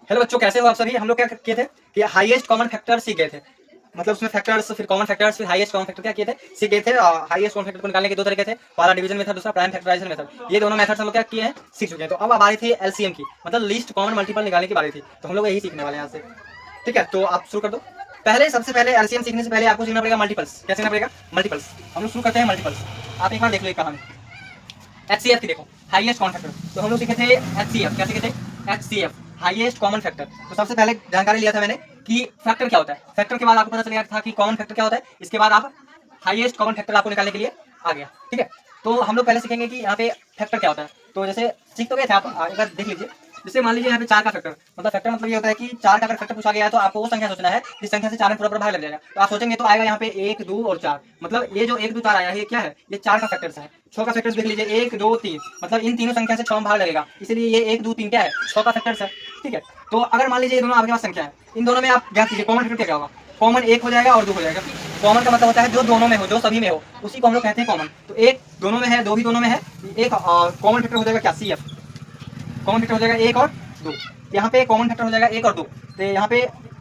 Hello बच्चों, कैसे हो आप सभी। हम लोग क्या किए थे कि हाईएस्ट कॉमन फैक्टर सीख गए थे। मतलब उसमें फैक्टर्स, फिर कॉमन फैक्टर्स, फिर हाईएस्ट कॉमन फैक्टर क्या किए थे, सीख गए थे। हाईएस्ट कॉमन फैक्टर को निकालने के दो तरीके थे, पहला डिवीजन मेथड, दूसरा प्राइम फैक्टराइजेशन मेथड। ये दोनों मेथड्स हम लोग क्या किए हैं, सीख चुके हैं। तो अब हमारी थी एलसीएम की, मतलब लीस्ट कॉमन मल्टीपल निकालने की बारी थी। तो हम लोग यही सीखने वाले हैं यहाँ से। ठीक है, तो आप शुरू कर दो। सबसे पहले एलसीएम सीखने से पहले आपको सीखना पड़ेगा मल्टीपल्स। क्या सीखना पड़ेगा? मल्टीपल्स। हम लोग शुरू करते हैं मल्टीपल्स। आप एक बार देख लो एक कहानी एचसीएफ की, देखो हाईएस्ट कॉमन फैक्टर। तो हम लोग सीखे थे एचसीएफ। क्या सीखे थे? HCF, highest common factor. तो सबसे पहले जानकारी लिया था मैंने कि फैक्टर क्या होता है। फैक्टर के बाद आपको पता चल गया था कि कॉमन फैक्टर क्या होता है। इसके बाद आप हाईएस्ट कॉमन फैक्टर आपको निकालने के लिए आ गया। ठीक है, तो हम लोग पहले सीखेंगे कि यहाँ पे फैक्टर क्या होता है। तो जैसे सीख तो गए थे आप, एक बार देख लीजिए। जैसे मान लीजिए यहाँ पे 4 का फैक्टर, मतलब फैक्टर मतलब ये होता है कि 4 का अगर फैक्टर पूछा गया है तो आपको वो संख्या सोचना है जिस संख्या से 4 में पूरा भाग लग जाएगा। तो आप सोचेंगे तो आएगा यहाँ पे 1 2 और 4। मतलब ये जो 1 2 4 आया है ये क्या है? ये 4 का फैक्टर्स है। 6 का फैक्टर्स देख लीजिए, 1 2 3, मतलब इन तीनों संख्या से 6 में भाग लगेगा, इसलिए ये 1 2 3 क्या है? 6 का फैक्टर्स है। ठीक है, तो अगर मान लीजिए ये दोनों आपके पास संख्या है, इन दोनों में आप ज्ञात कीजिए कॉमन फैक्टर क्या होगा। कॉमन 1 हो जाएगा और 2 हो जाएगा। कॉमन का मतलब होता है जो दोनों में हो, जो सभी में हो, उसी को हम लोग कहते हैं कॉमन। तो 1 दोनों में है, 2 भी दोनों में है, एक कॉमन फैक्टर हो जाएगा क्या? सीएफ। कॉमन फैक्टर हो जाएगा 1 और 2। यहाँ पे कॉमन फैक्टर हो जाएगा 1 और 2। तो यहाँ पे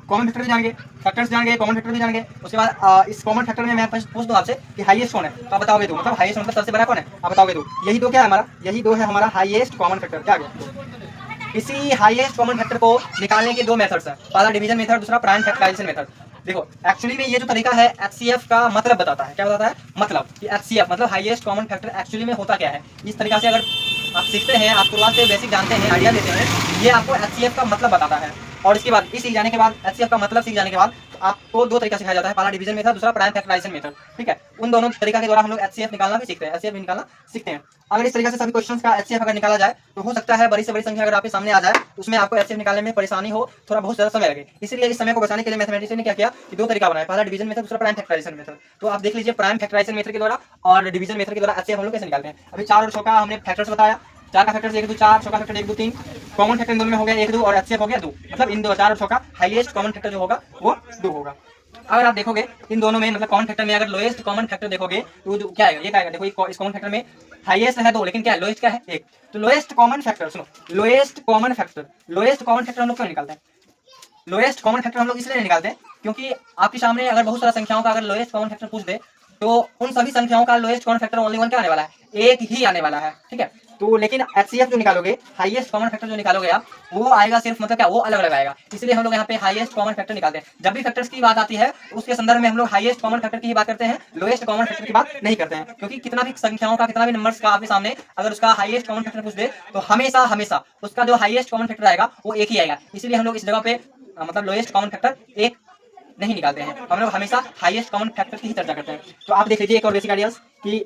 कॉमन फैक्टर भी जानेंगे, फैक्टर्स जानेंगे, कॉमन फैक्टर भी जानेंगे। उसके बाद इस कॉमन फैक्टर में मैं पूछ दूँ आपसे कि हाईएस्ट कौन है, तो आप बताओगे 2। मतलब हाईएस्ट मतलब सबसे बड़ा कौन है, आप बताओगे 2। यही 2 क्या है हमारा? यही 2 है हमारा हाईएस्ट कॉमन फैक्टर। क्या आ गया? इसी हाईएस्ट कॉमन फैक्टर को निकालने के दो मेथड्स हैं, पहला डिवीजन मेथड, दूसरा प्राइम फैक्टराइजेशन मेथड। देखो एक्चुअली में ये जो तरीका है एचसीएफ का मतलब बताता है। क्या बताता है? मतलब कि एचसीएफ मतलब हाईएस्ट कॉमन फैक्टर एक्चुअली में होता क्या है। इस तरीका से अगर आप सीखते हैं, आप शुरुआत से बेसिक जानते हैं, आइडिया लेते हैं, ये आपको एचसीएफ का मतलब बताता है। और इसके बाद इस सीख जाने के बाद, एचसीएफ का मतलब सीख जाने के बाद आपको दो तरीका सिखाया जाता है, पहला डिवीजन मेथड, दूसरा प्राइम फैक्टराइजेशन मेथड। ठीक है, उन दोनों तरीका के द्वारा हम लोग एचसीएफ निकालना भी सीखते हैं, एचसीएफ भी निकालना सीखते हैं। अगर इस तरीके से सभी क्वेश्चंस का एचसीएफ अगर निकाला जाए तो हो सकता है बड़ी से बड़ी संख्या अगर आपके सामने आ जाए तो उसमें आपको एचसीएफ निकालने में परेशानी हो, थोड़ा बहुत ज्यादा समय लगे। इसलिए इस समय को बचाने के लिए मैथमेटिशियन ने क्या किया कि दो तरीका बनाया, पहला डिवीजन मेथड, दूसरा प्राइम फैक्टराइजेशन मेथड। तो आप देख लीजिए प्राइम फैक्टराइजेशन मेथड के द्वारा और डिवीजन मेथड के द्वारा एचसीएफ हम लोग कैसे निकालते हैं। अभी 4 और 6 का हमने फैक्टर्स बताया। 4 का फैक्टर 1 2 4, 6 का फैक्टर 1 2 3। कॉमन फैक्टर इन दोनों में हो गया 1 2 और एचसीएफ हो गया 2। मतलब इन 4 और 6 का हाईएस्ट कॉमन फैक्टर जो होगा वो 2 होगा। अगर आप देखोगे इन दोनों में, मतलब कॉमन फैक्टर में अगर लोएस्ट कॉमन फैक्टर देखोगे तो क्या है? ये क्या है? देखो इस कॉमन फैक्टर में हाईएस्ट है 2, लेकिन क्या है? लोएस्ट क्या है? 1। तो लोएस्ट कॉमन फैक्टर, सुनो, lowest common factor, lowest common factor हम लोग क्यों निकालते हैं? लोएस्ट कॉमन फैक्टर हम लोग इसलिए निकालते हैं क्योंकि आपके सामने अगर बहुत सारा संख्याओं का अगर लोएस्ट कॉमन फैक्टर पूछ दे तो उन सभी संख्याओं का lowest common factor only one क्या आने वाला है? एक ही आने वाला है। ठीक है, तो लेकिन एचसीएफ जो निकालोगे, हाईएस्ट कॉमन फैक्टर जो निकालोगे आप, वो आएगा सिर्फ, मतलब क्या, वो अलग अलग आएगा। इसलिए हम लोग यहाँ पे हाईएस्ट कॉमन फैक्टर निकालते हैं। जब भी फैक्टर्स की बात आती है उसके संदर्भ में हम लोग हाईएस्ट कॉमन फैक्टर की ही बात करते हैं, लोएस्ट कॉमन फैक्टर की बात नहीं करते हैं। क्योंकि कितना भी संख्याओं का, कितना भी नंबर्स का आपके सामने अगर उसका हाईएस्ट कॉमन फैक्टर पूछ दे तो हमेशा हमेशा उसका जो हाईएस्ट कॉमन फैक्टर आएगा वो एक ही आएगा। इसलिए हम लोग इस जगह पे मतलब लोएस्ट कॉमन फैक्टर एक नहीं निकालते हैं, हम लोग हमेशा हाईएस्ट कॉमन फैक्टर की ही चर्चा करते हैं। तो आप देख लीजिए एक और बेसिक आइडियाज कि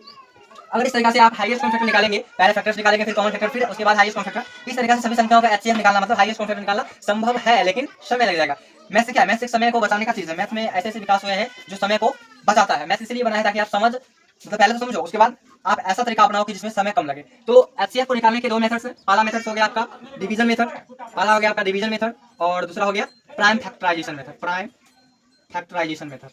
अगर इस तरीके से आप हाईएस्ट कॉमन फैक्टर निकालेंगे, पहले फैक्टर्स निकालेंगे, फिर कॉमन फैक्टर, फिर उसके बाद हाईएस्ट कॉमन फैक्टर, इस तरीके से सभी संख्याओं का एचसीएफ निकालना, मतलब हाईएस्ट कॉमन फैक्टर निकालना संभव है, लेकिन समय लग जाएगा। मैथ से क्या है? मैथ से समय को बचाने का चीज है। मैथ में ऐसे ऐसे विकास हुए हैं जो समय को बचाता है। मैथ इसलिए बनाया ताकि आप समझ, मतलब पहले तो समझो, उसके बाद आप ऐसा तरीका अपनाओ कि जिसमें समय कम लगे। तो एचसीएफ को निकालने के दो मेथड्स हैं। पहला मेथड हो गया आपका डिवीजन मेथड, पहला हो गया आपका डिवीजन मेथड, और दूसरा हो गया prime factorisation method. Prime factorisation method,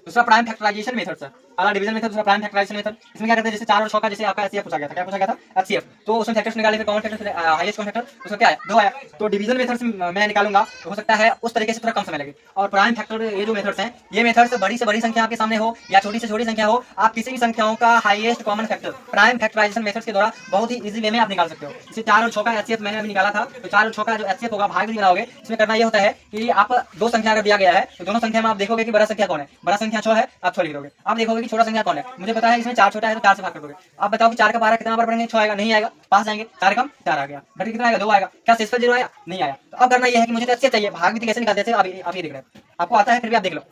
दूसरा प्राइम फैक्टराइजेशन मेथड सर, पहला डिवीजन मेथड, दूसरा प्राइम फैक्टराइजेशन मेथड। इसमें क्या करते हैं, जैसे 4 और 6 का जैसे आपका एचसीएफ पूछा गया था, क्या पूछा गया था? एचसीएफ। तो उसमें फैक्टर्स निकाले, फिर common factor, highest common factor, उसका क्या है? 2 आया। तो डिवीजन मेथड से मैं निकालूंगा तो हो सकता है उस तरीके से थोड़ा कम समय लगे। और प्राइम फैक्टर, ये जो मेथड्स हैं, ये मेथड्स बड़ी से बड़ी संख्या आपके सामने हो या छोटी से छोटी संख्या हो, आप किसी भी संख्याओं का highest common factor prime factorisation method के द्वारा बहुत ही इजी वे में आप निकाल सकते हो। जैसे 4 और 6 का एचसीएफ मैंने अभी निकाला था, तो 4 और 6 का जो एचसीएफ होगा, भाग भी बनाओगे, इसमें करना ये होता है कि आप दो संख्या अगर दिया गया है तो दोनों संख्या में आप देखोगे कि बड़ा संख्या कौन है। बड़ा संख्या 6 है, आप 6 लिख दोगे। आप देखोगे कि छोटा संख्या कौन है, मुझे पता है इसमें 4 छोटा है तो 4 से भाग कर दोगे। आप बताओ कि 4 का 12 कितना बार पढ़ेंगे? 6 आएगा, नहीं आएगा, पास जाएंगे, 4 कम 4 आ गया, घट कितना आएगा? 2 आएगा। क्या शेषफल 0 आया? नहीं आया। तो अब करना यह है कि मुझे तो एचसीएफ चाहिए, भाग भी कैसे निकालते थे आप ये देख रहे हैं, आपको आता है, फिर भी आप देख लो।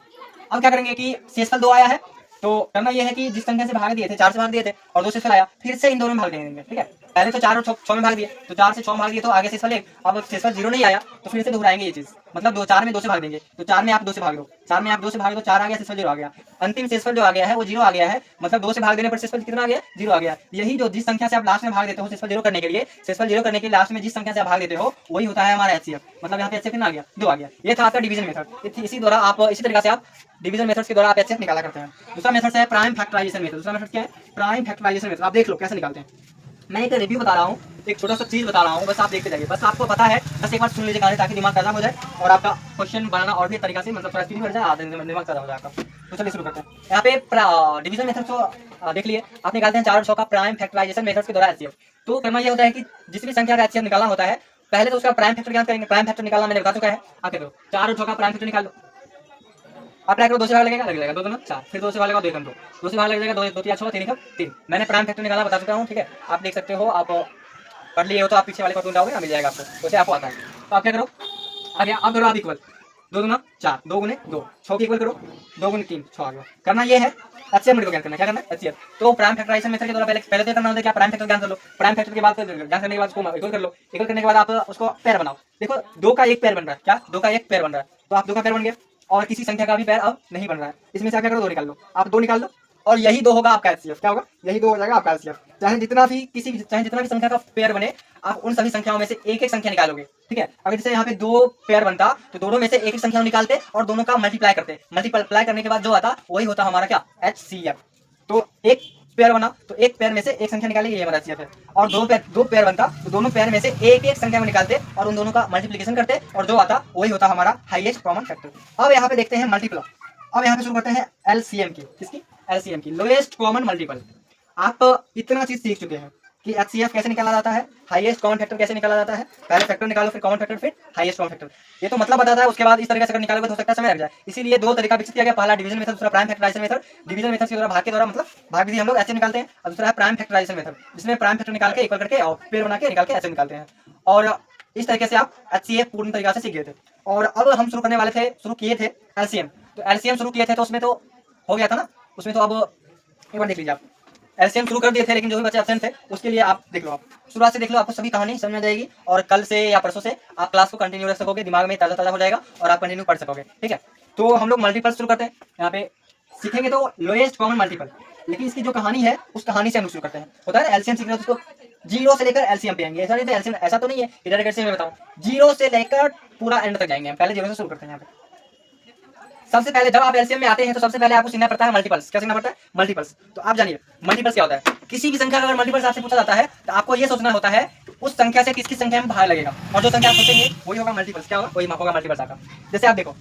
अब क्या करेंगे कि शेषफल 2 आया है, तो करना यह है कि जिस संख्या से भाग दिए थे, 4 से भाग दिए थे और 2 शेषफल आया, फिर से इन दोनों में भाग देंगे। ठीक है, पहले तो 4 और 6 में भाग दिए, तो 4 से 6 में भाग दिए तो आगे शेषफल 1। अब शेषफल 0 नहीं आया तो फिर से दोहराएंगे ये चीज, मतलब 4 में 2 से भाग देंगे, तो 4 में आप 2 से भाग दो, 4 में आप 2 से भाग दो, 4 आ गया, शेषफल 0 आ गया। अंतिम शेषफल जो आ गया है वो 0 आ गया है, मतलब 2 से भाग देने पर शेषफल कितना आ गया? 0 आ गया। यही जो जिस संख्या से आप लास्ट में भाग देते हो शेषफल 0 करने के लिए, शेषफल 0 करने के लिए लास्ट में जिस संख्या से आप भाग देते हो वही होता है हमारा एचसीएफ। मतलब यहाँ पे एचसीएफ कितना आ गया? 2 आ गया। ये था आपका डिवीजन मेथड। इसी द्वारा आप, इसी तरीके से आप डिवीजन मेथड्स के द्वारा आप एचसीएफ निकाला करते हैं। दूसरा मेथड है प्राइम फैक्टराइजेशन मेथड। दूसरा मेथड क्या है? Prime factorisation method. आप देख लो कैसे निकालते हैं। मैं एक रिव्यू बता रहा हूँ, एक छोटा सा चीज बता रहा हूँ, बस आप देखते जाइए। बस आपको पता है, बस एक बार सुन लीजिए गाने ताकि दिमाग ताज़ा हो जाए और आपका क्वेश्चन बनाना और भी तरीका से मतलब थोड़ा स्पीड बढ़ जाए, आधे दिमाग ताज़ा हो जाएगा। तो चलिए शुरू करते हैं। यहाँ पे डिवीजन मेथड को देख लिए, आप निकालते हैं 4 और 6 का प्राइम फैक्टराइजेशन मेथड के द्वारा एचसीएफ। तो करना ये होता है कि जिस भी संख्या का एचसीएफ निकालना होता है, पहले तो उसका प्राइम फैक्टर ज्ञात करेंगे। प्राइम फैक्टर निकालना मैंने बता चुका है। आप देखो 4 और 6 का प्राइम फैक्टर निकाल लो। आप ट्राई करो, 2 से भाग लगेगा, लग जाएगा 2 2 4, फिर 2 से भाग लगा 2 1 2, 2 से भाग लग जाएगा 2 2 3 6 3 3। मैंने प्राइम फैक्टर निकाला बता चुका हूँ, ठीक है। आप देख सकते हो, आप पढ़ लिए हो तो आप पीछे वाले को ढूंढ आओगे, मिल जाएगा आपको, वैसे आपको आता है। तो आप क्या करो, आ गया। आप करो आप इक्वल 2 2 4, 2 गुने 2, 6 की इक्वल करो, 2 गुने 3 6 आ गया। करना ये है एचसीएफ मेथड को ज्ञान करना। क्या करना है एचसीएफ, तो प्राइम फैक्टराइजेशन मेथड के द्वारा पहले तो करना होता है क्या, प्राइम फैक्टर ज्ञान कर लो। प्राइम फैक्टर के बाद ज्ञान करने के बाद उसको इक्वल कर लो। इक्वल करने के बाद आप उसको पेयर बनाओ। देखो 2 का एक पेयर बन रहा है, क्या 2 का एक पेयर बन रहा है, तो आप 2 का पेयर बन गया और किसी संख्या का भी पेयर अब नहीं बन रहा है। इसमें से आप क्या करो, 2 निकाल लो। आप 2 निकाल लो और यही 2 होगा आपका एचसीएफ। क्या होगा, यही 2 हो जाएगा आपका एचसीएफ। चाहे जितना भी संख्या का पेयर बने, आप उन सभी संख्याओं में से एक एक संख्या निकालोगे, ठीक है। अगर जैसे यहाँ पे 2 पेयर बनता तो दोनों में से एक एक संख्या निकालते और दोनों का मल्टीप्लाई करते। मल्टीप्लाई करने के बाद जो आता वही होता हमारा क्या, एचसीएफ। तो एक पेयर बना तो एक पेयर में से एक संख्या निकालेंगे, ये हमारा एचसीएफ है। और 2 पेयर बनता तो दोनों पेयर में से एक एक संख्या में निकालते और उन दोनों का मल्टीप्लिकेशन करते और जो आता वही होता हमारा हाईएस्ट कॉमन फैक्टर। अब यहाँ पे देखते हैं मल्टीपल। अब यहाँ पे शुरू करते हैं एलसीएम की, किसकी, एलसीएम की, लोएस्ट कॉमन मल्टीपल। आप इतना चीज सीख चुके हैं कि एचसीएफ कैसे निकाला जाता है, हाईएस्ट कॉमन फैक्टर कैसे निकाला जाता है। पहले फैक्टर निकालो, फिर कॉमन फैक्टर, फिर हाईएस्ट कॉमन फैक्टर। ये तो मतलब बताता है। उसके बाद इस तरीके से अगर निकालोगे तो हो सकता है समय लग जाए। इसीलिए 2 तरीका विकसित किया गया, पहला डिवीजन मेथड, दूसरा prime factorisation method. Division method के द्वारा भाग के द्वारा मतलब भाग विधि हम लोग ऐसे निकालते हैं, और दूसरा है प्राइम फैक्टराइजेशन मेथड, जिसमें प्राइम फैक्टर निकाल के इक्वल करके और पेयर बना के निकाल के ऐसे निकालते हैं। और इस तरीके से आप एचसीएफ पूर्ण तरीके से सीख गए थे। और अब हम शुरू करने वाले थे, शुरू किए थे एलसीएम। तो एलसीएम शुरू किए थे तो उसमें तो हो गया था ना, उसमें तो अब एक बार देख लीजिए आप। एलसीएम शुरू कर दिए थे, लेकिन जो भी बच्चे एब्सेंट थे उसके लिए आप देख लो, आप शुरुआत से देख लो, आपको सभी कहानी समझ आ जाएगी। और कल से या परसों से आप क्लास को कंटिन्यू रख सकोगे, दिमाग में ताज़ा ताज़ा हो जाएगा और आप कंटिन्यू पढ़ सकोगे, ठीक है। तो हम लोग मल्टीपल शुरू करते हैं। यहाँ पे सीखेंगे तो लोएस्ट कॉमन मल्टीपल, लेकिन इसकी जो कहानी है उस कहानी से हम शुरू करते हैं। होता है एलसीएम सीखना, उसको 0 से लेकर एलसीएम पे आएंगे। ऐसा नहीं, एलसीएम ऐसा तो नहीं है इधर कैसे मैं बताऊँ, 0 से लेकर पूरा एंड तक जाएंगे। हम पहले 0 से शुरू करते हैं। यहाँ पे सबसे पहले जब आप एलसीएम में आते हैं तो सबसे पहले आपको सीखना पड़ता है मल्टीपल्स। क्या सीखना पड़ता है, मल्टीपल्स। तो आप जानिए मल्टीपल्स क्या होता है। किसी भी संख्या का अगर मल्टीपल्स आपसे पूछा जाता है तो आपको ये सोचना होता है उस संख्या से किसकी संख्या में भाग लगेगा, और जो संख्या आप सोचेंगे वही होगा मल्टीपल्स। क्या होगा, वही होगा मल्टीपल्स आपका। जैसे आप देखो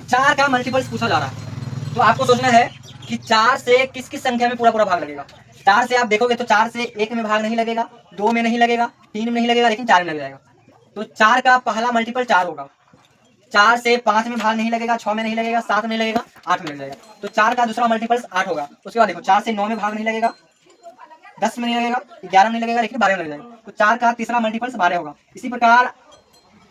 4 का मल्टीपल्स पूछा जा रहा है, तो आपको सोचना है कि 4 से किस किस संख्या में पूरा पूरा भाग लगेगा। 4 से आप देखोगे तो 4 से 1 में भाग नहीं लगेगा, 2 में नहीं लगेगा, 3 में नहीं लगेगा, लेकिन 4 में लग जाएगा। तो 4 का पहला मल्टीपल 4 होगा। 4 से 5 में भाग नहीं लगेगा, 6 में नहीं लगेगा, 7 में नहीं लगेगा, 8 में लग जाएगा। तो 4 का दूसरा मल्टीपल्स 8 होगा। उसके बाद देखो 4 से 9 में भाग नहीं लगेगा, 10 में नहीं लगेगा, 11 में नहीं लगेगा, लेकिन 12 में लग जाएगा। तो 4 का तीसरा मल्टीपल्स 12 होगा। इसी प्रकार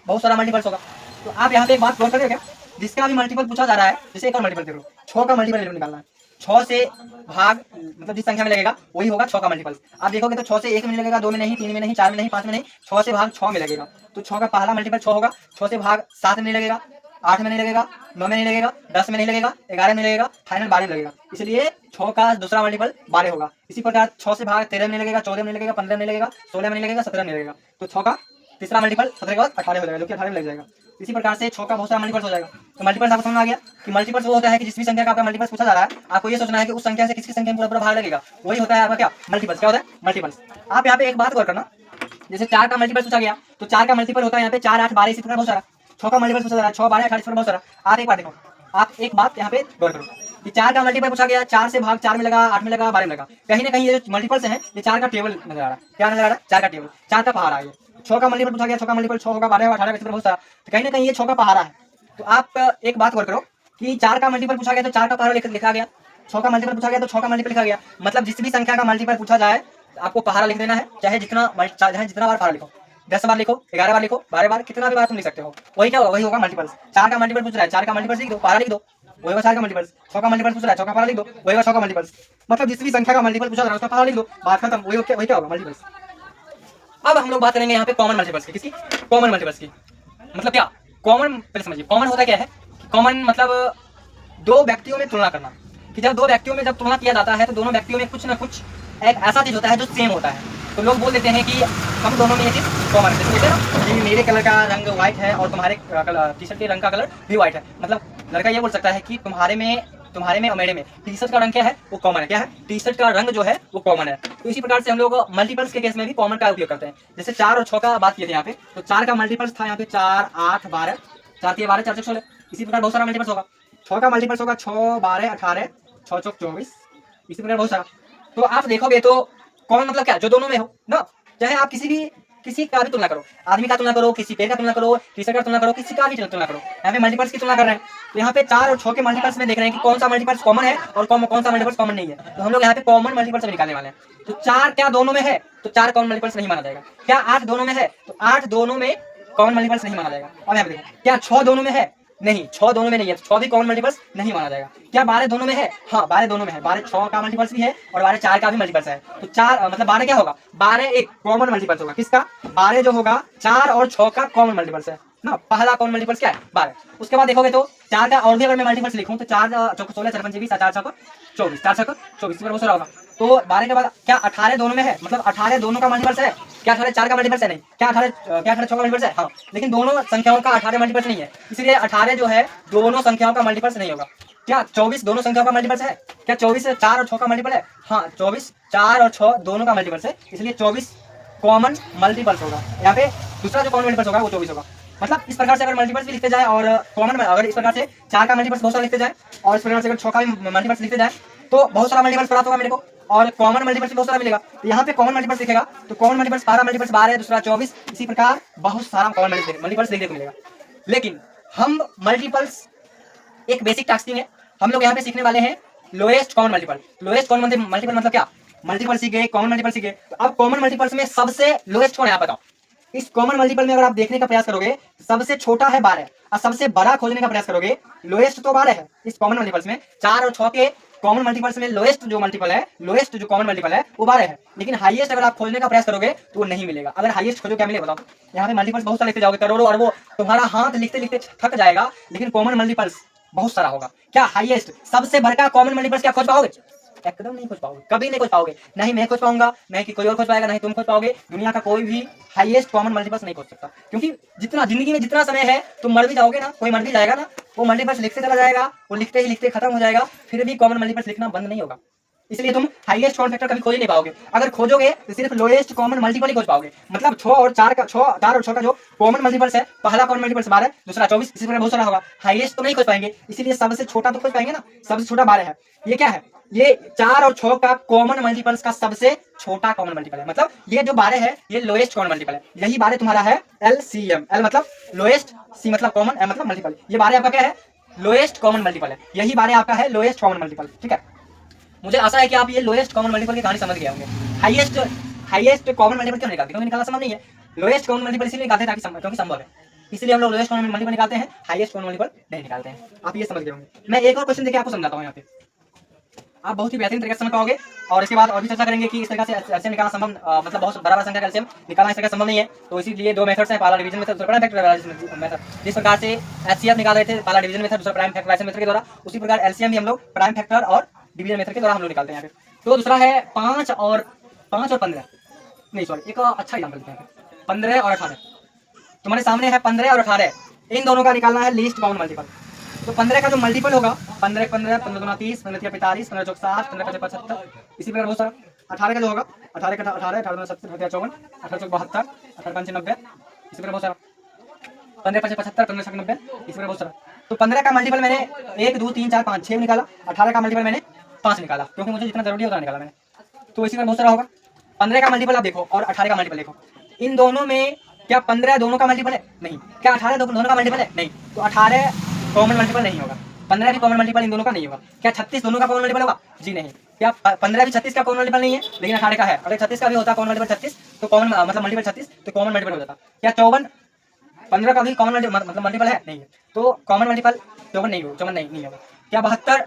बहुत सारा मल्टीपल्स होगा। तो आप यहाँ पे एक बात गौर करिए, क्या जिसका भी मल्टीपल पूछा जा रहा है, जैसे एक और मल्टीपल देखो 6 का मल्टीपल निकालना है। 6 से भाग मतलब जिस संख्या में लगेगा वही होगा 6 का मल्टीपल। आप देखोगे तो 6 से 1 में नहीं लगेगा, 2 में नहीं, 3 में नहीं, 4 में नहीं, 5 में नहीं, 6 से भाग 6 में लगेगा। तो 6 का पहला मल्टीपल 6 होगा। 6 से भाग 7 में नहीं लगेगा, 8 में नहीं लगेगा, 9 में नहीं लगेगा, 10 में नहीं लगेगा, 11 में नहीं लगेगा, फाइनल 12 में लगेगा। इसलिए 6 का दूसरा मल्टीपल 12 होगा। इसी प्रकार 6 से भाग 13 में नहीं लगेगा, 14 में नहीं लगेगा, 15 में नहीं लगेगा, 16 में नहीं लगेगा, 17 में नहीं लगेगा। तो 6 का तीसरा मल्टीपल 17 के बाद 18 हो जाएगा, जो कि 18 में लग जाएगा। इसी प्रकार से 6 का बहुत सारा मल्टीपल्स हो जाएगा। तो मल्टीपल्स आपको समझ आ गया कि मल्टीपल्स वो होता है कि जिस भी संख्या का आपका मल्टीपल्स पूछा जा रहा है, आपको ये सोचना है कि उस संख्या से किसकी संख्या में पूरा पूरा भाग लगेगा, वही होता है आपका क्या, मल्टीपल्स। क्या होता है, मल्टीपल्स। आप यहाँ पे एक बात गौर करना, जैसे 4 का मल्टीपल पूछा गया तो 4 का मल्टीपल होता है यहाँ पे 4 8 12, इसी प्रकार बहुत सारा। 6 का मल्टीपल पूछा जा रहा है 6 12 28 बहुत सारा। आप एक बात देखो, आप एक बात यहाँ पे गौर करो कि 4 का मल्टीपल पूछा गया, 4 से भाग 4 में लगा, 8 में लगा, 12 में लगा। कहीं ना कहीं ये जो मल्टीपल्स हैं ये 4 का टेबल नजर आ रहा है। क्या नजर आ रहा है, 4 का टेबल, 4 का पहाड़ा है। 6 का मल्टीपल पूछा गया, 6 का मल्टीपल 6 होगा, 12 होगा, 18 का बहुत सारा। तो कहीं ना कहीं ये 6 का पहाड़ा है। तो आप एक बात गौर करो कि 4 का मल्टीपल पूछा गया तो 4 का पहाड़ा लिखा गया, 6 का मल्टीपल पूछा गया तो 6 का मल्टीपल लिखा गया। मतलब जिस भी संख्या का मल्टीपल पूछा जाए आपको पहाड़ा लिख देना है, चाहे जितना बार पहाड़ा लिखो, 10 बार लिखो, 11 बार लिखो, 12 बार, कितना भी बार तुम लिख सकते हो। वही क्या होगा, वही होगा मल्टीपल्स। 4 का मल्टीपल पूछ रहा है, 4 का मल्टीपल लिख दो, पहाड़ा लिख दो, वही होगा 4 का मल्टीपल्स। 6 का मल्टीपल पूछ रहा है, 6 का पहाड़ा लिख दो, वही होगा 6 का मल्टीपल्स। मतलब जिस भी संख्या का मल्टीपल पूछा जा रहा है उसका पहाड़ा लिख दो, बात खत्म, वही क्या होगा, मल्टीपल्स। अब हम लोग बात करेंगे यहाँ पे कॉमन मल्टीपल्स की। किसकी, कॉमन मल्टीपल्स की। मतलब क्या कॉमन, पहले समझिए कॉमन होता क्या है। कॉमन मतलब दो व्यक्तियों में तुलना करना, कि जब दो व्यक्तियों में जब तुलना किया जाता है तो दोनों व्यक्तियों में कुछ ना कुछ एक ऐसा चीज होता है जो सेम होता है। तो लोग बोल देते हैं कि हम दोनों में ये चीज कॉमन है। जैसे ना कि मेरे कलर का रंग व्हाइट है और तुम्हारे टी शर्ट के रंग का कलर भी व्हाइट है। मतलब लड़का ये बोल सकता है कि तुम्हारे में तुम्हारे में और मेरे में टी शर्ट का रंग क्या है, वो कॉमन है। क्या है, टी शर्ट का रंग जो है वो कॉमन है। तो इसी प्रकार से हम लोग मल्टीपल्स के केस में भी कॉमन का उपयोग करते हैं। जैसे 4 और 6 का बात किए थे यहाँ पे, तो 4 का मल्टीपल्स था यहाँ पे 4 8 12, 4 3 12 4 6 16। इसी प्रकार बहुत सारा मल्टीपल्स होगा। 6 का मल्टीपल्स होगा 6 12 18, 6 चौक 24, इसी प्रकार बहुत सारा। तो आप देखोगे तो कॉमन मतलब क्या, जो दोनों में हो ना। चाहे आप किसी का भी तुलना करो, आदमी का तुलना करो, किसी पेड़ का तुलना करो, टी शर्ट का तुलना करो, किसी का भी तुलना करो, यहाँ पे मल्टीपल्स की तुलना कर रहे हैं। तो यहाँ पे 4 और 6 के मल्टीपल्स में देख रहे हैं कि कौन सा मल्टीपल्स कॉमन है और कौन सा मल्टीपल्स कॉमन नहीं है। तो हम लोग यहाँ पे कॉमन मल्टीपल्स निकालने वाले हैं। तो 4 क्या दोनों में है, तो 4 कॉमन मल्टीपल्स नहीं माना जाएगा। क्या 8 दोनों में है, तो 8 दोनों में कॉमन मल्टीपल्स नहीं माना जाएगा। अब यहाँ पे देखो, क्या 6 दोनों में है, नहीं 6 दोनों में नहीं है, 6 भी कॉमन मल्टीपल्स नहीं माना जाएगा। क्या 12 दोनों में है, हाँ 12 दोनों में है। 12 6 का मल्टीपल्स भी है और 12 4 का भी मल्टीपल्स है। तो 4 मतलब 12 क्या होगा, 12 एक कॉमन मल्टीपल्स होगा। किसका, 12 जो होगा 4 और 6 का कॉमन मल्टीपल्स है ना। पहला कॉमन मल्टीपल्स क्या है, 12। उसके बाद देखोगे तो 4 का और भी अगर मैं मल्टीपल्स लिखूं तो 4 चौक 16, 4 पंजे 20, 4 चौक 24, 4 चौक 24 बहुत सारा होगा। तो 12 के बाद क्या 18 दोनों में है, मतलब 18 दोनों का मल्टीपल्स है। क्या 18 4 का मल्टीपल्स है, नहीं। क्या 18 6 का मल्टीपल्स है, हाँ। लेकिन दोनों संख्याओं का 18 मल्टीपल्स नहीं है, इसलिए 18 जो है दोनों संख्याओं का मल्टीपल्स नहीं होगा। क्या 24 दोनों संख्याओं का मल्टीपल्स है, क्या 24 4 और 6 का मल्टीपल है, हाँ 24 4 और 6 दोनों का मल्टीपल्स है, इसलिए 24 कॉमन मल्टीपल्स होगा। यहाँ पे दूसरा जो कॉमन मल्टीपल्स होगा वो 24 होगा। मतलब इस प्रकार से अगर मल्टीपल्स भी लिखते जाए और कॉमन, अगर इस प्रकार से 4 का मल्टीपल्स बहुत सारा लिखते जाए और इस प्रकार से अगर 6 का भी मल्टीपल्स लिखते जाए तो बहुत सारा मल्टीपल्स प्राप्त होगा मेरे को, और कॉमन मल्टीपल्स बहुत सारा मिलेगा। तो यहाँ पे कॉमन मल्टीपल्स दिखेगा, तो कॉमन मल्टीपल्स पहला मल्टीपल्स 12 है, दूसरा 24, इसी प्रकार बहुत सारा कॉमन मल्टीपल्स देखने को मिलेगा। लेकिन हम मल्टीपल्स एक बेसिक टास्किंग है, हम लोग यहाँ पे सीखने वाले हैं lowest common multiple. Lowest common multiple मतलब क्या, मल्टीपल सीख गए, कॉमन मल्टीपल सीख गए। तो अब कॉमन मल्टीपल्स में सबसे लोएस्ट कौन है आप बताओ। इस कॉमन मल्टीपल में अगर आप देखने का प्रयास करोगे, सबसे छोटा है 12 और सबसे बड़ा खोजने का प्रयास करोगे, लोएस्ट तो 12 है इस कॉमन मल्टीपल्स में। 4 और 6 के कॉमन मल्टीपल्स में लोएस्ट जो मल्टीपल है, लोएस्ट जो कॉमन मल्टीपल है वो 12 है। लेकिन हाईएस्ट अगर आप खोजने का प्रयास करोगे तो वो नहीं मिलेगा। अगर हाईएस्ट खोजो क्या मिलेगा बताओ। यहाँ पे मल्टीपल्स बहुत सारे लिखते जाओगे, करोड़ों अरबों, तुम्हारा हाथ लिखते लिखते थक जाएगा, लेकिन कॉमन मल्टीपल्स बहुत सारा होगा। क्या हाईएस्ट सबसे बड़ा कॉमन मल्टीपल्स क्या खोज पाओगे, एकदम नहीं खोज पाओगे, कभी नहीं खोज पाओगे। नहीं मैं खोज पाऊंगा, नहीं कि कोई और खोज पाएगा, नहीं तुम खोज पाओगे। दुनिया का कोई भी हाईएस्ट कॉमन मल्टीपल्स नहीं खोज सकता, क्योंकि जितना जिंदगी में जितना समय है तुम मर भी जाओगे ना, कोई मर भी जाएगा ना, वो मल्टीपल्स लिखते चला जाएगा, वो लिखते ही लिखते खत्म हो जाएगा, फिर भी कॉमन मल्टीपल्स लिखना बंद नहीं होगा। इसलिए तुम हाईएस्ट कॉमन फैक्टर कभी खोज नहीं पाओगे। अगर खोजोगे तो सिर्फ लोएस्ट कॉमन मल्टीपल ही खोज पाओगे। मतलब 6 और 4 का 4 और 6 का जो कॉमन मल्टीपल्स है, पहला कॉमन मल्टीपल्स 12, दूसरा 24, इसी प्रकार बहुत सारा होगा। हाईएस्ट तो नहीं खोज पाएंगे, इसीलिए सबसे छोटा तो खोज पाएंगे ना। सबसे छोटा 12 है। ये क्या है, ये 4 और 6 का कॉमन मल्टीपल्स का सबसे छोटा कॉमन मल्टीपल है। मतलब ये जो 12 है ये लोएस्ट कॉमन मल्टीपल है। यही 12 तुम्हारा है LCM। L मतलब लोएस्ट, C मतलब कॉमन, M मतलब मल्टीपल। ये 12 आपका क्या है, लोएस्ट कॉमन मल्टीपल है। यही 12 आपका है लोएस्ट कॉमन मल्टीपल। ठीक है, मुझे आशा है कि आप ये लोएस्ट कॉमन मल्टीपल की कहानी समझ गए होंगे। हाईएस्ट कॉमन मल्टीपल क्यों निकालते हैं, क्योंकि निकालना संभव नहीं है। लोएस्ट कॉमन मल्टीपल इसलिए निकालते हैं ताकि क्योंकि संभव है, इसलिए हम लोग लोएस्ट कॉमन मल्टीपल निकालते हैं, हाईएस्ट कॉमन मल्टीपल नहीं निकालते हैं। आप ये समझ गए होंगे। मैं एक और क्वेश्चन देके आपको समझाता हूँ, यहाँ पे आप बहुत ही बेहतरीन तरीके से समझ पाओगे। और इसके बाद और भी चर्चा करेंगे कि इस तरह से एलसीएम निकालना संभव, मतलब बहुत बड़ा संख्या का एलसीएम निकालना इस तरह संभव नहीं है। तो इसीलिए दो मेथड्स हैं, पहला डिवीजन मेथड, दूसरा प्राइम फैक्टराइजेशन मेथड। जिस प्रकार से एचसीएफ निकाल रहे थे पहला डिवीजन मेथड, दूसरा प्राइम फैक्टराइजेशन मेथड के द्वारा, उसी प्रकार एलसीएम भी हम लोग प्राइम फैक्टर और डिवीजन मेथड के द्वारा हम लोग निकालते हैं यहाँ पे। तो दूसरा है 5 और 15, नहीं सॉरी, एक अच्छा एग्जाम्पल लेते हैं 15 और 18। तुम्हारे सामने है 15 और 18, इन दोनों का निकालना है लीस्ट कॉमन मल्टीपल। तो 15 का जो मल्टीपल होगा, 15 15, 15 दूना 30, 15 3 45, 15 चौक 60, 15 5 75, इसी प्रकार बहुत सारा। 18 का जो होगा, 18 का 18, 18 दूना 70, 18 54, 18 चौक 72, 18 5 90, इसी प्रकार बहुत सारा। 15 5 75, 15 6 90, इसी प्रकार बहुत सारा। तो 15 का मल्टीपल मैंने 1 2 3 4 5 6 निकाला, 18 का मल्टीपल मैंने 5 निकाला, क्योंकि मुझे जितना जरूरी है उतना निकाला मैंने। तो इसी प्रकार बहुत सारा होगा। 15 का मल्टीपल आप देखो और 18 का मल्टीपल देखो, इन दोनों में क्या 15 दोनों का मल्टीपल है, नहीं। क्या 18 दोनों का मल्टीपल है, नहीं। तो 18 कॉमन मल्टीपल नहीं होगा, 15 भी कॉमन मल्टीपल इन दोनों का नहीं होगा। क्या 36 दोनों का कॉमन मल्टीपल होगा, जी नहीं। क्या 15 भी 36 का कॉमन मल्टीपल नहीं है, लेकिन 18 का है। अगर 36 का भी होता कॉमन मल्टीपल 36, तो कॉमन मतलब मल्टीपल 36, तो कॉमन मल्टीपल हो जाता। क्या 54 15 का भी कॉमन मतलब मल्टीपल है, नहीं है। तो कॉमन मल्टीपल 54 नहीं होगा, 54 नहीं होगा। क्या 72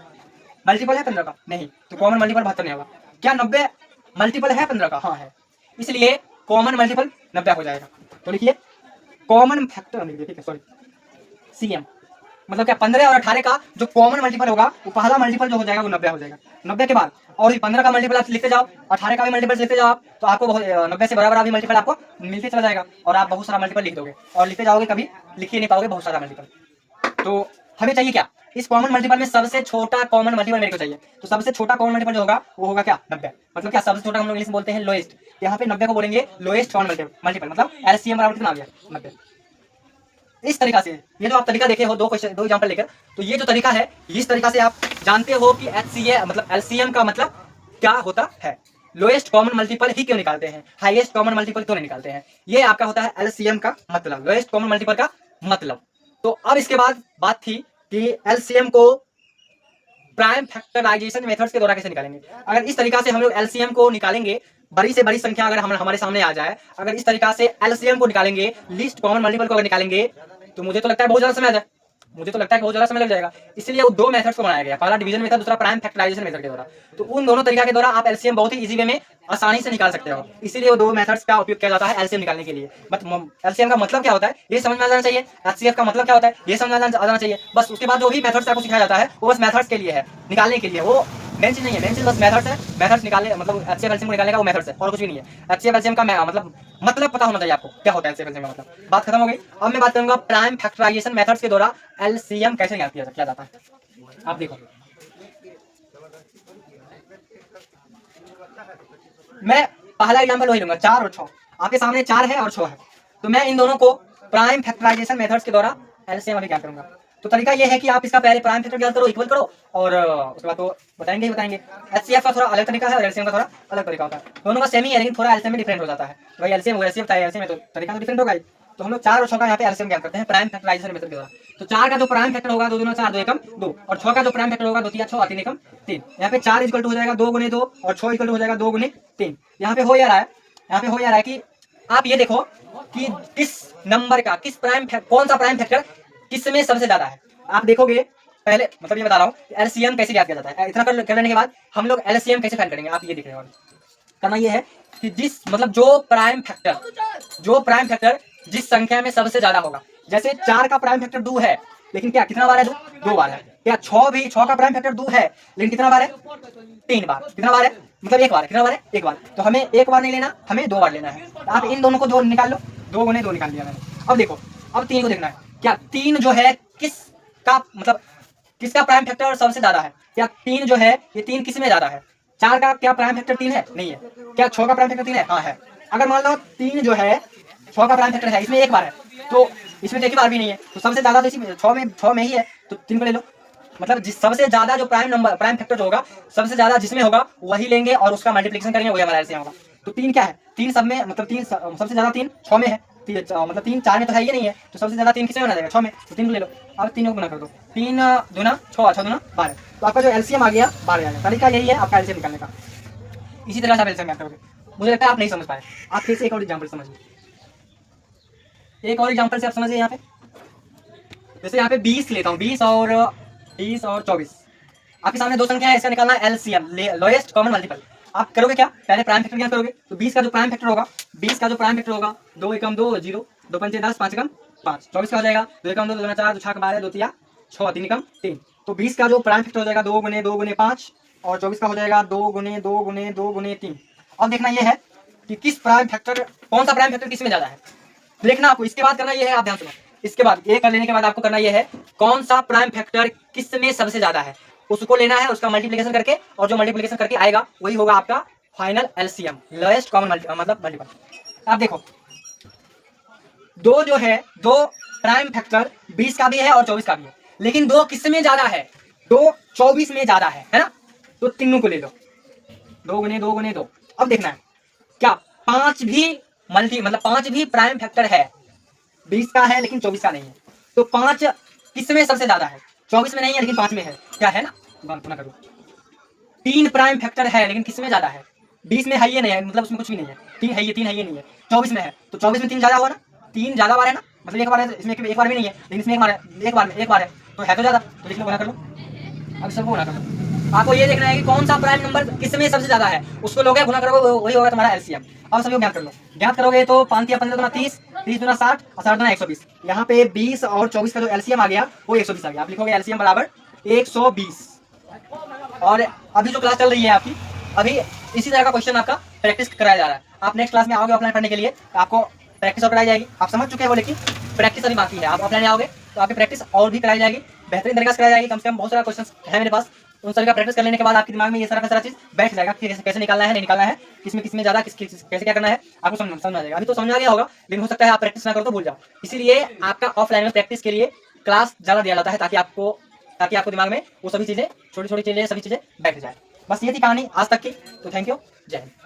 मल्टीपल है 15 का, नहीं। तो कॉमन मल्टीपल 72 नहीं होगा। क्या 90 मल्टीपल है 15 का, हाँ है, इसलिए कॉमन मल्टीपल 90 हो जाएगा। तो लिखिए कॉमन फैक्टर, ठीक है सॉरी, CM मतलब क्या 15 और 18 का जो कॉमन मल्टीपल होगा, वो पहला मल्टीपल जो हो जाएगा वो 90 हो जाएगा। 90 के बाद और 15 का मल्टीपल आप लिखते जाओ, 18 का भी मल्टीपल लिखते जाओ आप, तो आपको 90 से बराबर भी मल्टीपल आपको मिलते चला जाएगा और आप बहुत सारा मल्टीपल लिख दोगे और लिखते जाओगे, कभी लिख ही नहीं पाओगे बहुत सारा मल्टीपल। तो हमें चाहिए क्या, इस कॉमन मल्टीपल में सबसे छोटा कॉमन मल्टीपल मेरे को चाहिए। तो सबसे छोटा कॉमन मल्टीपल जो होगा वो होगा क्या, 90। मतलब क्या, सबसे छोटा हम लोग इंग्लिश में बोलते हैं लोएस्ट, यहाँ पे 90 को बोलेंगे लोएस्ट कॉमन मल्टीपल, मतलब एलसीएम बराबर कितना आ गया, 90। इस तरीका से ये जो आप तरीका देखे हो, दो क्वेश्चन, दो एग्जांपल लेकर, तो ये जो तरीका है, इस तरीका से आप जानते हो कि एचसीए मतलब एलसीएम का मतलब क्या होता है, लोएस्ट कॉमन मल्टीपल ही क्यों निकालते हैं, हाईएस्ट कॉमन मल्टीपल क्यों नहीं निकालते हैं। ये आपका होता है एलसीएम का मतलब, लोएस्ट कॉमन मल्टीपल का मतलब। तो अब इसके बाद बात थी कि एलसीएम को प्राइम फैक्टराइजेशन मेथड्स के द्वारा कैसे निकालेंगे। अगर इस तरीका से हम लोग एलसीएम को निकालेंगे, बड़ी से बड़ी संख्या अगर हम हमारे सामने आ जाए, अगर इस तरीका से एलसीएम को निकालेंगे, लीस्ट कॉमन मल्टीपल को अगर निकालेंगे, तो मुझे तो लगता है बहुत ज्यादा समय आ जाए, मुझे तो लगता है बहुत ज्यादा समय लग जाएगा। इसलिए वो दो मेथड्स को बनाया गया, पहला डिवीजन मेथड, दूसरा प्राइम फैक्टराइजेशन मेथड के द्वारा। तो उन दोनों तरीका के द्वारा आप एलसीएम बहुत ही इजी वे में आसानी से निकाल सकते हो। इसीलिए वो दो मेथड्स का उपयोग किया जाता है एलसीएम निकालने के लिए। बट एलसीएम का मतलब क्या होता है ये समझ में आ जाना चाहिए, एचसीएफ का मतलब क्या होता है ये समझ में आ जाना चाहिए। बस उसके बाद जो भी मेथड्स आपको सिखाया जाता है वो बस मेथड्स के लिए है, निकालने के लिए, वो मेन चीज नहीं है। मेन चीज बस मेथड्स है, मेथड्स निकालने मतलब एचसीएफ एलसीएम को निकालने का वो मेथड्स है और कुछ भी नहीं है। एचसीएफ एलसीएम का मतलब पता होना चाहिए आपको क्या होता है एचसीएफ एलसीएम का मतलब। बात खत्म हो गई। अब मैं बात करूंगा प्राइम फैक्टराइजेशन मेथड्स के द्वारा एलसीएम कैसे निकाल किया जाता है। आप देखो, मैं पहला एग्जांपल वही लूंगा, 4 और 6 आपके सामने 4 है और 6 है, तो मैं इन दोनों को प्राइम फैक्टराइजेशन मेथड्स के द्वारा एलसीएम अभी क्या करूंगा। तो तरीका ये है कि आप इसका पहले प्राइम फैक्टर करो, इक्वल करो, और उसके बाद तो बताएंगे ही बताएंगे। एचसीएफ का थोड़ा अलग तरीका है और एलसीएम का थोड़ा अलग तरीका होता है, दोनों का सेम ही है लेकिन थोड़ा एलसीएम में डिफरेंट हो जाता है। भाई एलसीएम में तो तरीका तो डिफरेंट होगा ही। तो हम लोग 4 और 6 का यहाँ पे एलसीएम क्या करते हैं प्राइम फैक्टराइजेशन मेथड के द्वारा। तो 4 का जो प्राइम फैक्टर होगा 2 दूना 4 2 एकम 2, और 6 का जो प्राइम फैक्टर होगा 2 3 6 3 एकम 3। यहाँ पे 4 इक्वल टू हो जाएगा 2 गुने 2 और 6 इक्वल टू हो जाएगा 2 गुने 3। यहाँ पे हो या रहा है, यहाँ पे हो या रहा है कि आप ये देखो कि किस नंबर का किस प्राइम कौन सा प्राइम फैक्टर किस में सबसे ज्यादा है। आप देखोगे पहले, मतलब ये बता रहा हूँ एलसीएम कैसे याद किया जाता है। इतना कर लेने के बाद हम लोग एलसीएम कैसे फाइंड करेंगे, आप ये देख रहे हो। करना ये है कि जिस मतलब जो प्राइम फैक्टर जिस संख्या में सबसे ज्यादा होगा, जैसे 4 का प्राइम फैक्टर 2 है लेकिन क्या कितना बार है, 2 बार है। क्या 6 का प्राइम फैक्टर 2 है लेकिन कितना बार है, 3 बार। कितना बार है मतलब 1 बार। कितना बार है, 1 बार। तो हमें 1 बार नहीं लेना, हमें 2 बार लेना है। तो आप इन दोनों को जो निकाल लो, 2 गुने 2 निकाल लिया मैंने। अब देखो, अब 3 को देखना है, क्या 3 जो है किसका मतलब किसका प्राइम फैक्टर सबसे ज्यादा है। क्या 3 जो है ये 3 किस में ज्यादा है, 4 का क्या प्राइम फैक्टर 3 है, नहीं है। क्या 6 का प्राइम फैक्टर 3 है, हाँ है। अगर मान लो 3 जो है 6 का प्राइम फैक्टर है, इसमें 1 बार है, तो इसमें तो 1 बार भी नहीं है, तो सबसे ज्यादा तो इसी में 6 में ही है, तो 3 को ले लो। मतलब जिस सबसे ज्यादा जो प्राइम फैक्टर जो होगा सबसे ज्यादा जिसमें होगा वही लेंगे और उसका मल्टीप्लिकेशन करेंगे, वही हमारा एलसीएम होगा। तो 3 क्या है, 3 सब में मतलब 3 सबसे ज्यादा 3 6 में है, मतलब 3 4 में तो है ही नहीं है, तो सबसे ज्यादा 3 किसमें बना जाएगा, 6 में। तो 3 को ले लो। अब 3 को गुना कर दो, 3 दूना 6 6 दूना 12, तो आपका जो एलसीएम आ गया 12 आ गया। तरीका यही है आपका एलसीएम निकालने का। इसी तरह से आप एलसीएम करोगे। मुझे लगता है आप नहीं समझ पाए, आप फिर से एक और एग्जांपल समझिए। एक और एग्जांपल से आप समझिए। यहाँ पे जैसे यहाँ पे 20 लेता हूँ, 20 और 24 आपके सामने दो संख्या है, इसका निकालना है एलसीएम, लोएस्ट कॉमन मल्टीपल। आप करोगे क्या, पहले प्राइम फैक्टर क्या करोगे। तो 20 का जो प्राइम फैक्टर होगा 2 एकम 2 0 2 पंचे 10 5 एकम 5। 24 का हो जाएगा 2 एकम 2 2 4 2 6 12 2 3 6 3 एकम 3। तो 20 का जो प्राइम फैक्टर हो जाएगा 2 गुने 5, और 24 का हो जाएगा 2 गुने 2 गुने 2 गुने 3। अब देखना यह है कि किस प्राइम फैक्टर कौन सा प्राइम फैक्टर किस में ज्यादा है, देखना आपको। इसके बाद करना यह है, आप ध्यान सुनो, इसके बाद ये कर लेने के बाद आपको करना यह है कौन सा प्राइम फैक्टर किस में सबसे ज्यादा है उसको लेना है, उसका मल्टीप्लिकेशन करके, और जो मल्टीप्लिकेशन करके आएगा वही होगा आपका फाइनल एलसीएम, लोएस्ट कॉमन मतलब मल्टीपल। आप देखो दो जो है, दो प्राइम फैक्टर 20 का भी है और 24 का भी है, लेकिन दो किस में ज्यादा है, दो 24 में ज्यादा है ना। तो तीनों को ले लो, 2 गुने 2 गुने 2। अब देखना है क्या 5 भी मतलब 5 भी प्राइम फैक्टर है, 20 का है लेकिन 24 का नहीं है। तो 5 किस में सबसे ज्यादा है, 24 में नहीं है लेकिन 5 में है, क्या है ना। ना करो, 3 प्राइम फैक्टर है लेकिन किस में ज्यादा है, 20 में है ये नहीं है, मतलब उसमें कुछ भी नहीं है, 3 है ये नहीं है, 24 में है। तो 24 में 3 ज्यादा हुआ ना, 3 ज्यादा बार है ना, मतलब 1 बार है, इसमें 1 बार भी नहीं है लेकिन इसमें 1 बार है, 1 बार है तो है तो ज्यादा, तो लिख लो, गुना कर लो। अब सबको गुना कर लो। आपको ये देखना है कि कौन सा प्राइम नंबर किस में सबसे ज्यादा है, उसको लोगे गुना करोगे वही होगा तुम्हारा एलसीएम। अब सभी ज्ञात कर लो, ज्ञात करोगे तो 5 या 15 30 30 गुना 60 और 60 गुना 120। यहाँ पे 20 और 24 का जो एलसीएम आ गया वो 120 आ गया। आप लिखोगे एलसीएम बराबर 120। और अभी जो क्लास चल रही है आपकी, अभी इसी तरह का क्वेश्चन आपका प्रैक्टिस कराया जा रहा है। आप नेक्स्ट क्लास में आओगे ऑफलाइन पढ़ने के लिए, आपको प्रैक्टिस और कराई जाएगी। आप समझ चुके हो लेकिन प्रैक्टिस अभी बाकी है। आप ऑफलाइन आओगे तो आपकी प्रैक्टिस और भी कराई जाएगी। बेहतरीन तरीके से कराई जाएगी। कम से कम बहुत सारा क्वेश्चन है मेरे पास, उन सभी का प्रैक्टिस कर लेने के बाद आपके दिमाग में ये सारा चीज बैठ जाएगा कि कैसे निकालना है, नहीं निकालना है, किसमें ज्यादा कैसे क्या करना है, आपको समझ आ जाएगा। अभी तो समझ आ गया होगा, लेकिन हो सकता है आप प्रैक्टिस ना करो तो भूल जाओ। इसीलिए आपका ऑफलाइन में प्रैक्टिस के लिए क्लास ज्यादा दिया जाता है, ताकि आपको दिमाग में वो सभी चीजें, छोटी छोटी चीजें, सभी चीजें बैठ जाए। बस ये थी कहानी आज तक की। तो थैंक यू, जय हिंद।